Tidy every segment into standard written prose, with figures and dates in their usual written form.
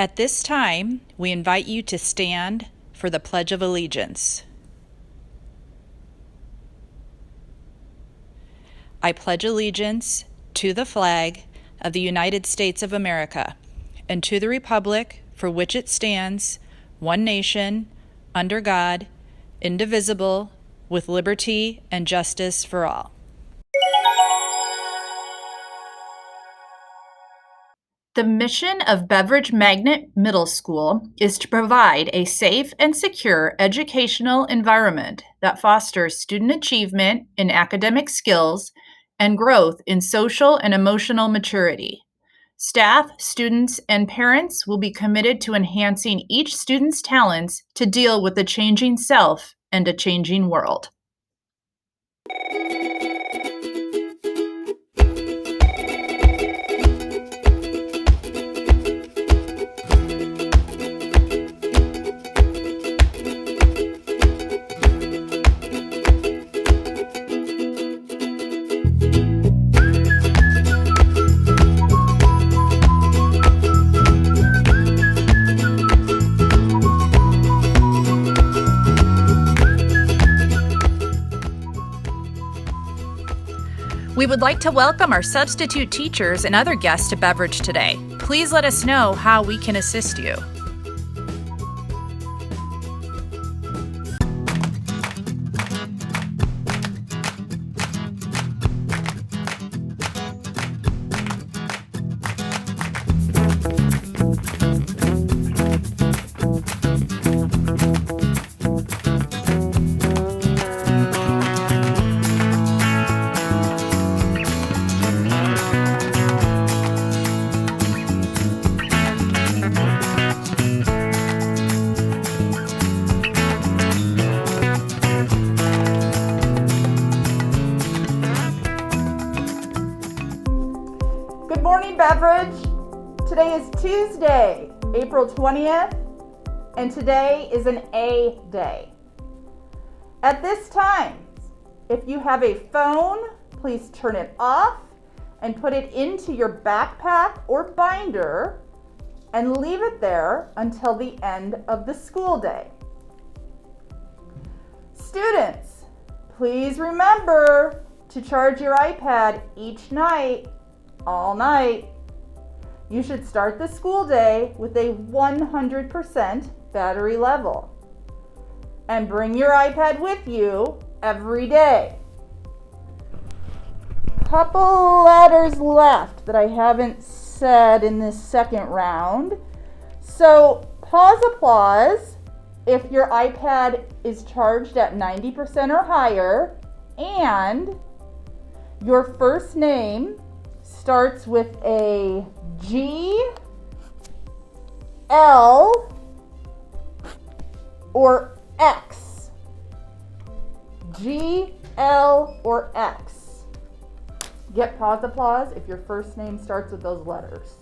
At this time, we invite you to stand for the Pledge of Allegiance. I pledge allegiance to the flag of the United States of America and to the republic for which it stands, one nation, under God, indivisible, with liberty and justice for all. The mission of Beveridge Magnet Middle School is to provide a safe and secure educational environment that fosters student achievement in academic skills and growth in social and emotional maturity. Staff, students, and parents will be committed to enhancing each student's talents to deal with the changing self and a changing world. We would like to welcome our substitute teachers and other guests to Beveridge today. Please let us know how we can assist you. Good morning, Beveridge. Today is Tuesday, April 20th, and today is an A day. At this time, if you have a phone, please turn it off and put it into your backpack or binder and leave it there until the end of the school day. Students, please remember to charge your iPad each night, all night. You should start the school day with a 100% battery level. And bring your iPad with you every day. Couple letters left that I haven't said in this second round. So pause applause if your iPad is charged at 90% or higher and your first name starts with a G, L, or X. G, L, or X. Get pause applause if your first name starts with those letters.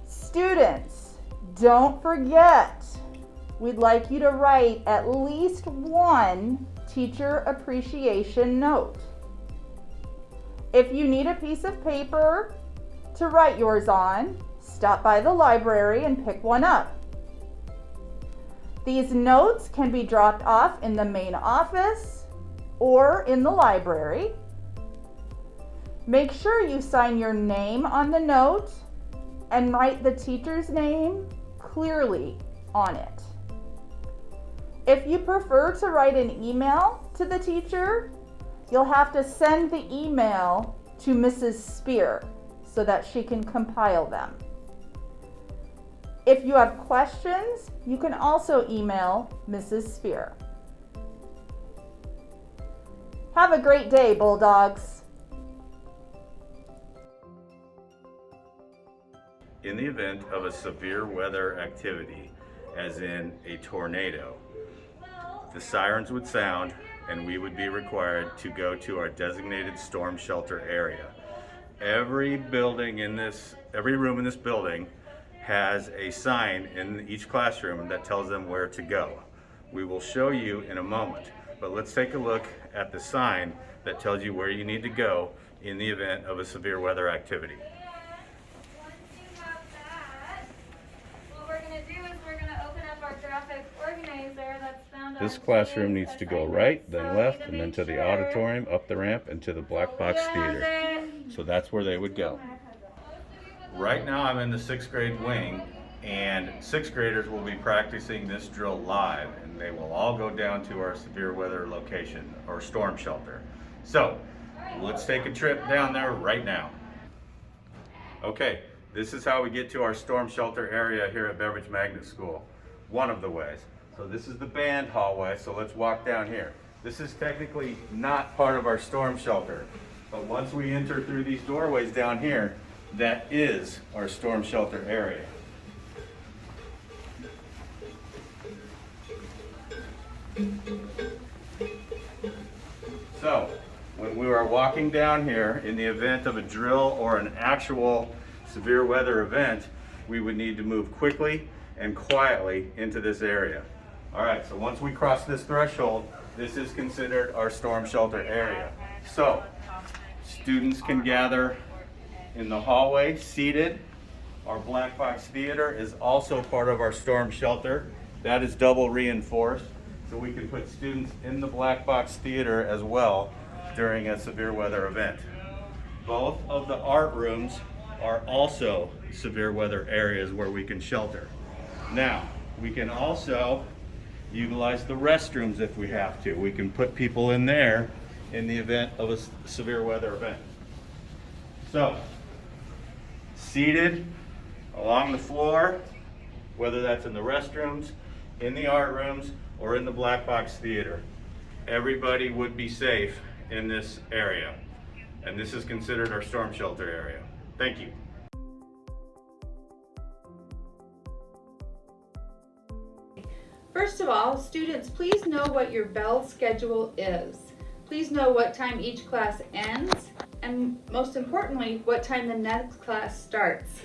Students, don't forget, we'd like you to write at least one teacher appreciation note. If you need a piece of paper to write yours on, stop by the library and pick one up. These notes can be dropped off in the main office or in the library. Make sure you sign your name on the note and write the teacher's name clearly on it. If you prefer to write an email to the teacher, you'll have to send the email to Mrs. Spear so that she can compile them. If you have questions, you can also email Mrs. Spear. Have a great day, Bulldogs. In the event of a severe weather activity, as in a tornado, the sirens would sound and we would be required to go to our designated storm shelter area. Every room in this building has a sign in each classroom that tells them where to go. We will show you in a moment, but let's take a look at the sign that tells you where you need to go in the event of a severe weather activity. This classroom needs to go right, then left, and then to the auditorium, up the ramp, and to the black box theater. So that's where they would go. Right now I'm in the 6th grade wing, and 6th graders will be practicing this drill live, and they will all go down to our severe weather location or storm shelter. So let's take a trip down there right now. Okay, this is how we get to our storm shelter area here at Beveridge Magnet School. One of the ways. So this is the band hallway, so let's walk down here. This is technically not part of our storm shelter, but once we enter through these doorways down here, that is our storm shelter area. So, when we are walking down here in the event of a drill or an actual severe weather event, we would need to move quickly and quietly into this area. All right, so once we cross this threshold, this is considered our storm shelter area. So, students can gather in the hallway seated. Our black box theater is also part of our storm shelter. That is double reinforced, so we can put students in the black box theater as well during a severe weather event. Both of the art rooms are also severe weather areas where we can shelter. Now, we can also utilize the restrooms if we have to. We can put people in there in the event of a severe weather event. So, seated along the floor, whether that's in the restrooms, in the art rooms, or in the black box theater, everybody would be safe in this area. And this is considered our storm shelter area. Thank you. First of all, students, please know what your bell schedule is. Please know what time each class ends, and most importantly, what time the next class starts.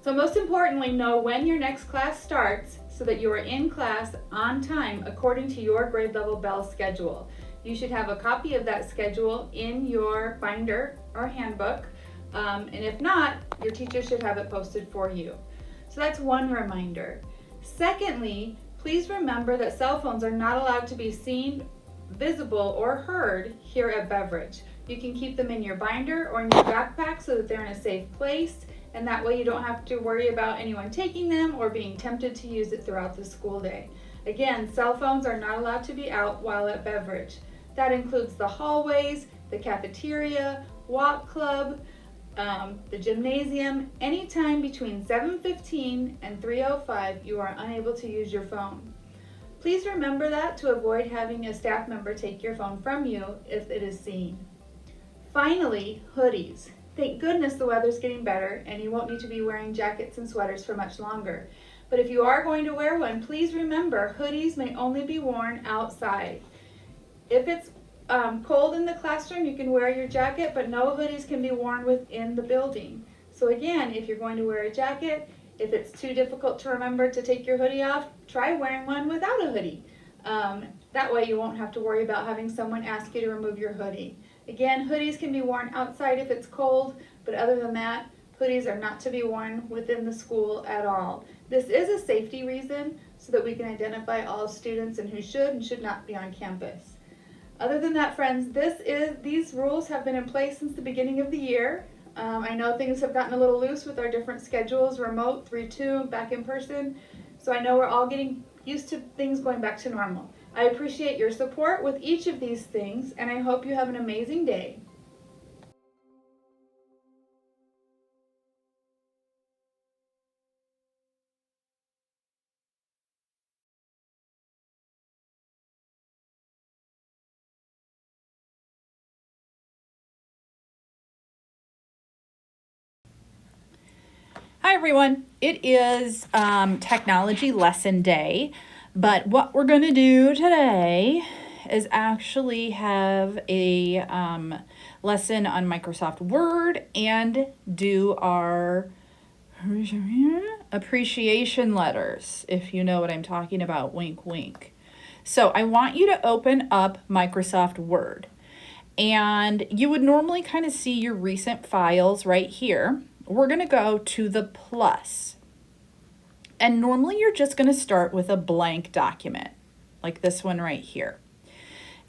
So most importantly, know when your next class starts so that you are in class on time according to your grade level bell schedule. You should have a copy of that schedule in your binder or handbook, and if not, your teacher should have it posted for you. So that's one reminder. Secondly, please remember that cell phones are not allowed to be seen, visible, or heard here at Beveridge. You can keep them in your binder or in your backpack so that they're in a safe place, and that way you don't have to worry about anyone taking them or being tempted to use it throughout the school day. Again, cell phones are not allowed to be out while at Beveridge. That includes the hallways, the cafeteria, walk club, the gymnasium. Anytime between 7:15 and 3:05, you are unable to use your phone. Please remember that to avoid having a staff member take your phone from you if it is seen. Finally, hoodies. Thank goodness the weather's getting better and you won't need to be wearing jackets and sweaters for much longer. But if you are going to wear one, please remember hoodies may only be worn outside. If it's cold in the classroom, you can wear your jacket, but no hoodies can be worn within the building. So again, if you're going to wear a jacket, if it's too difficult to remember to take your hoodie off, try wearing one without a hoodie. That way you won't have to worry about having someone ask you to remove your hoodie. Again, hoodies can be worn outside if it's cold, but other than that, hoodies are not to be worn within the school at all. This is a safety reason so that we can identify all students and who should and should not be on campus. Other than that, friends, these rules have been in place since the beginning of the year. I know things have gotten a little loose with our different schedules, remote, 3-2, back in person. So I know we're all getting used to things going back to normal. I appreciate your support with each of these things, and I hope you have an amazing day. Hi everyone, it is technology lesson day, but what we're going to do today is actually have a lesson on Microsoft Word and do our appreciation letters, if you know what I'm talking about, wink wink. So I want you to open up Microsoft Word, and you would normally kind of see your recent files right here. We're going to go to the plus. And normally you're just going to start with a blank document. like this one right here.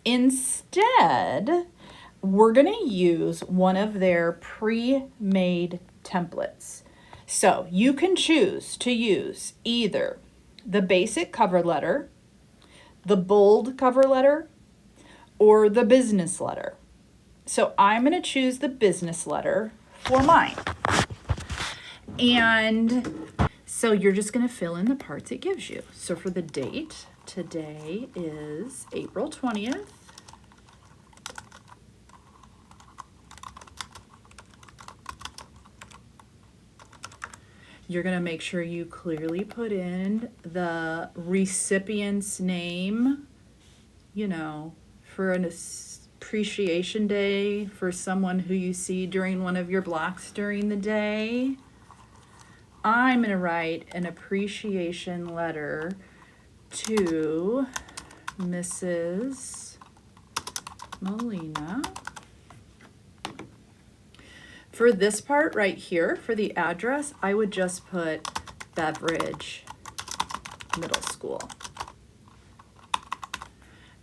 Instead, we're going to use one of their pre-made templates. So you can choose to use either the basic cover letter, the bold cover letter, or the business letter. So I'm going to choose the business letter for mine. And so you're just going to fill in the parts it gives you. So for the date, today is April 20th. You're going to make sure you clearly put in the recipient's name, you know, for an appreciation day for someone who you see during one of your blocks during the day. I'm going to write an appreciation letter to Mrs. Molina. For this part right here, for the address, I would just put Beveridge Middle School.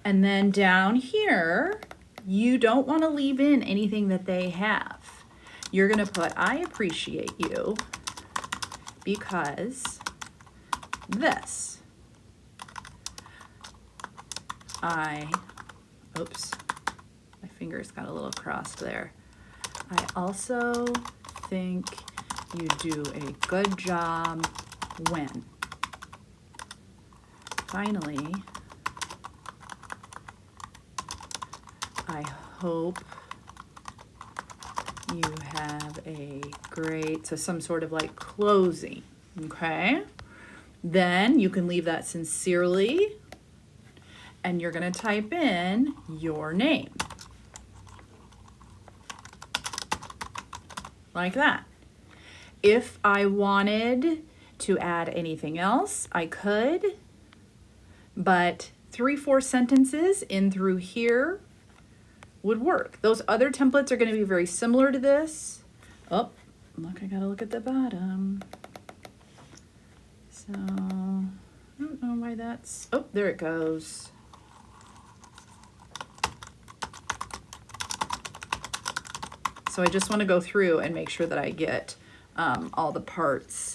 And then down here, you don't want to leave in anything that they have. You're going to put, I appreciate you because this. Oops, my fingers got a little crossed there. I also think you do a good job when. Finally, I hope you have a great, so some sort of like closing, okay? Then you can leave that sincerely, and you're gonna type in your name. Like that. If I wanted to add anything else, I could, but 3-4 sentences in through here would work. Those other templates are going to be very similar to this. Oh, look, I gotta look at the bottom. So, I don't know why that's, oh, there it goes. So I just want to go through and make sure that I get all the parts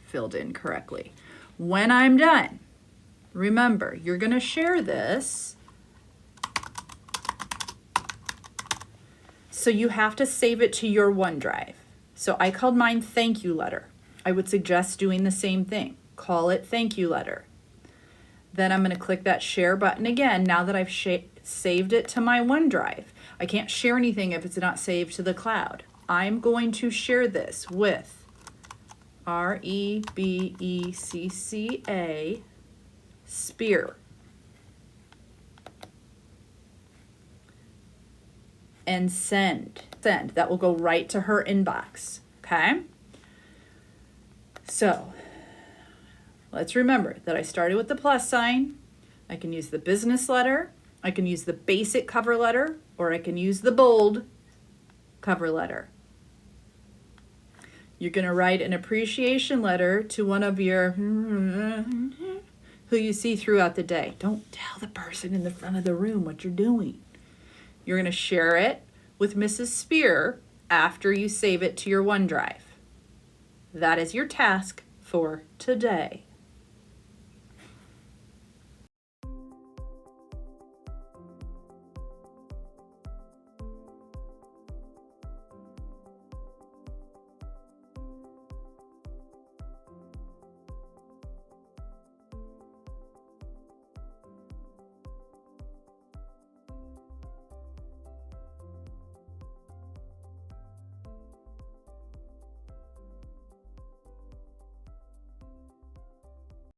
filled in correctly. When I'm done, remember, you're going to share this. So you have to save it to your OneDrive. So I called mine thank you letter. I would suggest doing the same thing. Call it thank you letter. Then I'm going to click that share button again now that I've saved it to my OneDrive. I can't share anything if it's not saved to the cloud. I'm going to share this with REBECCA Spear. And send. Send. That will go right to her inbox. Okay? So, let's remember that I started with the plus sign. I can use the business letter. I can use the basic cover letter, or I can use the bold cover letter. You're going to write an appreciation letter to one of your who you see throughout the day. Don't tell the person in the front of the room what you're doing. You're going to share it with Mrs. Spear after you save it to your OneDrive. That is your task for today.